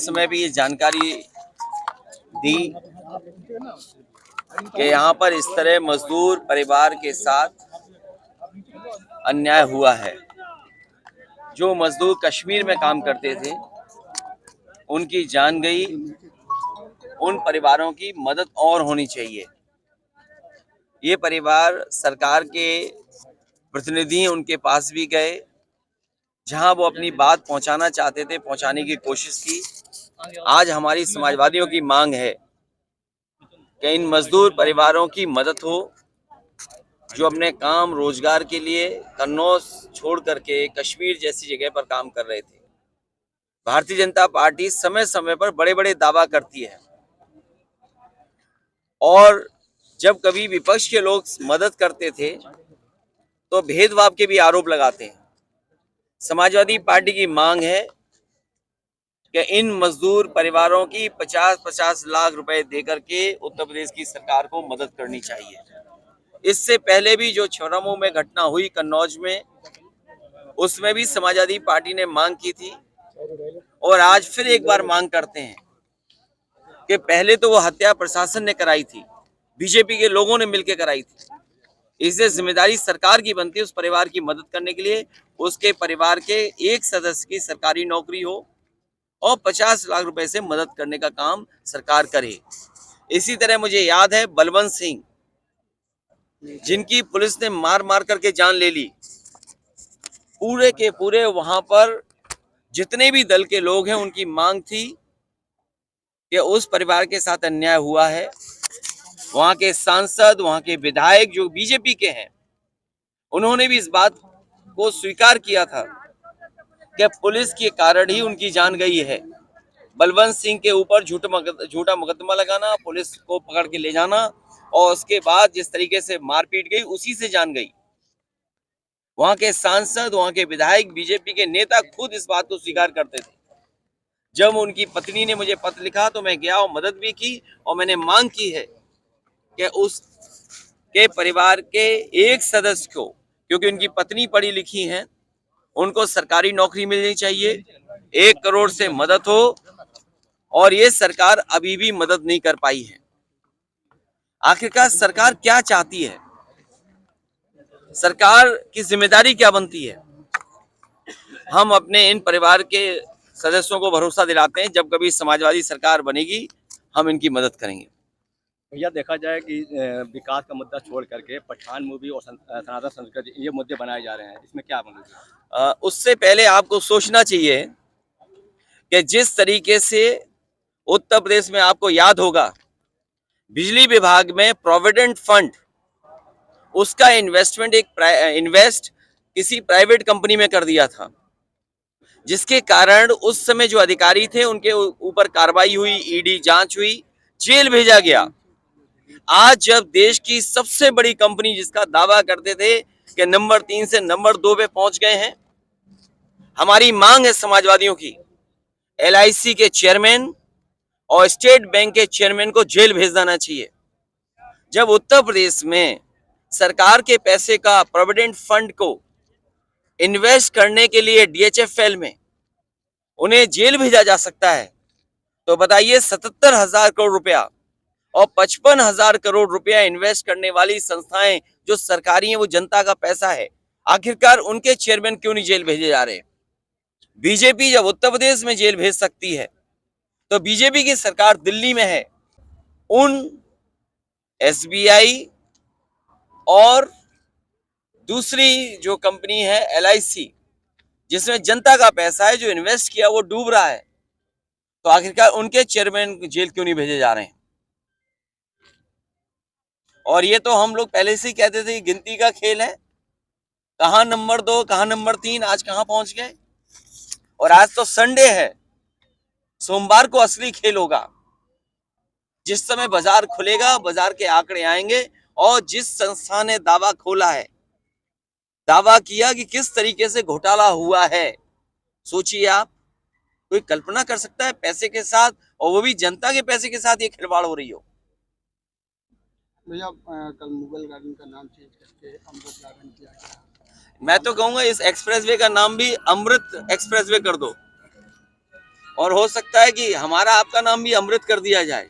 समय भी ये जानकारी दी कि यहाँ पर इस तरह मजदूर परिवार के साथ अन्याय हुआ है। जो मजदूर कश्मीर में काम करते थे उनकी जान गई, उन परिवारों की मदद और होनी चाहिए। ये परिवार सरकार के प्रतिनिधि उनके पास भी गए, जहां वो अपनी बात पहुंचाना चाहते थे, पहुंचाने की कोशिश की। आज हमारी समाजवादियों की मांग है कि इन मजदूर परिवारों की मदद हो, जो अपने काम रोजगार के लिए कन्नौज छोड़ करके कश्मीर जैसी जगह पर काम कर रहे थे। भारतीय जनता पार्टी समय समय पर बड़े बड़े दावा करती है और जब कभी विपक्ष के लोग मदद करते थे तो भेदभाव के भी आरोप लगाते हैं। समाजवादी पार्टी की मांग है कि इन मजदूर परिवारों की 50-50 लाख रुपए देकर के उत्तर प्रदेश की सरकार को मदद करनी चाहिए। इससे पहले भी जो छबरमऊ में घटना हुई कन्नौज में, उसमें भी समाजवादी पार्टी ने मांग की थी और आज फिर एक बार मांग करते हैं कि पहले तो वो हत्या प्रशासन ने कराई थी, बीजेपी के लोगों ने मिलकर कराई थी। इससे जिम्मेदारी सरकार की बनती है उस परिवार की मदद करने के लिए। उसके परिवार के एक सदस्य की सरकारी नौकरी हो और 50 लाख रुपए से मदद करने का काम सरकार करे। इसी तरह मुझे याद है बलवंत सिंह, जिनकी पुलिस ने मार मार करके जान ले ली। पूरे के पूरे वहां पर जितने भी दल के लोग हैं, उनकी मांग थी कि उस परिवार के साथ अन्याय हुआ है। वहां के सांसद, वहां के विधायक जो बीजेपी के हैं, उन्होंने भी इस बात को स्वीकार किया था कि पुलिस के कारण ही उनकी जान गई है। बलवंत सिंह के ऊपर झूठा मुकदमा लगाना, पुलिस को पकड़ के ले जाना और उसके बाद जिस तरीके से मारपीट गई, उसी से जान गई। वहां के सांसद, वहां के विधायक, बीजेपी के नेता खुद इस बात को स्वीकार करते थे। जब उनकी पत्नी ने मुझे पत्र लिखा तो मैं गया और मदद भी की और मैंने मांग की है कि उसके परिवार के एक सदस्य को, क्योंकि उनकी पत्नी पढ़ी लिखी हैं, उनको सरकारी नौकरी मिलनी चाहिए, 1 करोड़ से मदद हो। और ये सरकार अभी भी मदद नहीं कर पाई है। आखिरकार सरकार क्या चाहती है? सरकार की जिम्मेदारी क्या बनती है? हम अपने इन परिवार के सदस्यों को भरोसा दिलाते हैं, जब कभी समाजवादी सरकार बनेगी हम इनकी मदद करेंगे। भैया देखा जाए कि विकास का मुद्दा छोड़ करके पठान मूवी और सनातन संस्कृति ये मुद्दे बनाए जा रहे हैं, इसमें क्या बोलोगे? उससे पहले आपको सोचना चाहिए कि जिस तरीके से उत्तर प्रदेश में, आपको याद होगा, बिजली विभाग में प्रोविडेंट फंड, उसका इन्वेस्टमेंट इन्वेस्ट किसी प्राइवेट कंपनी में कर दिया था, जिसके कारण उस समय जो अधिकारी थे उनके ऊपर कार्रवाई हुई, ईडी जांच हुई, जेल भेजा गया। आज जब देश की सबसे बड़ी कंपनी, जिसका दावा करते थे कि नंबर 3 से नंबर 2 पे पहुंच गए हैं, हमारी मांग है समाजवादियों की, LIC के चेयरमैन और स्टेट बैंक के चेयरमैन को जेल भेज देना चाहिए। जब उत्तर प्रदेश में सरकार के पैसे का प्रोविडेंट फंड को इन्वेस्ट करने के लिए DHFL में उन्हें जेल भेजा जा सकता है, तो बताइए 77,000 करोड़ रुपया और 55,000 करोड़ रुपया इन्वेस्ट करने वाली संस्थाएं जो सरकारी हैं, वो जनता का पैसा है, आखिरकार उनके चेयरमैन क्यों नहीं जेल भेजे जा रहे? बीजेपी जब उत्तर प्रदेश में जेल भेज सकती है तो बीजेपी की सरकार दिल्ली में है। उन SBI और दूसरी जो कंपनी है LIC, जिसमें जनता का पैसा है, जो इन्वेस्ट किया वो डूब रहा है, तो आखिरकार उनके चेयरमैन जेल क्यों नहीं भेजे जा रहे हैं? और ये तो हम लोग पहले से ही कहते थे कि गिनती का खेल है, कहां नंबर 2, कहां नंबर 3, आज कहां पहुंच गए। और आज तो संडे है, सोमवार को असली खेल होगा। जिस समय बाजार खुलेगा, बाजार के आंकड़े आएंगे और जिस संस्था ने दावा खोला है, दावा किया कि किस तरीके से घोटाला हुआ है, सोचिए आप, कोई कल्पना कर सकता है पैसे के साथ, और वो भी जनता के पैसे के साथ ये खिलवाड़ हो रही हो? भैया कल मुगल गार्डन का नाम चेंज करके अमृत गार्डन किया गया। मैं तो कहूंगा इस एक्सप्रेसवे का नाम भी अमृत एक्सप्रेसवे कर दो। और हो सकता है कि हमारा आपका नाम भी अमृत कर दिया जाए।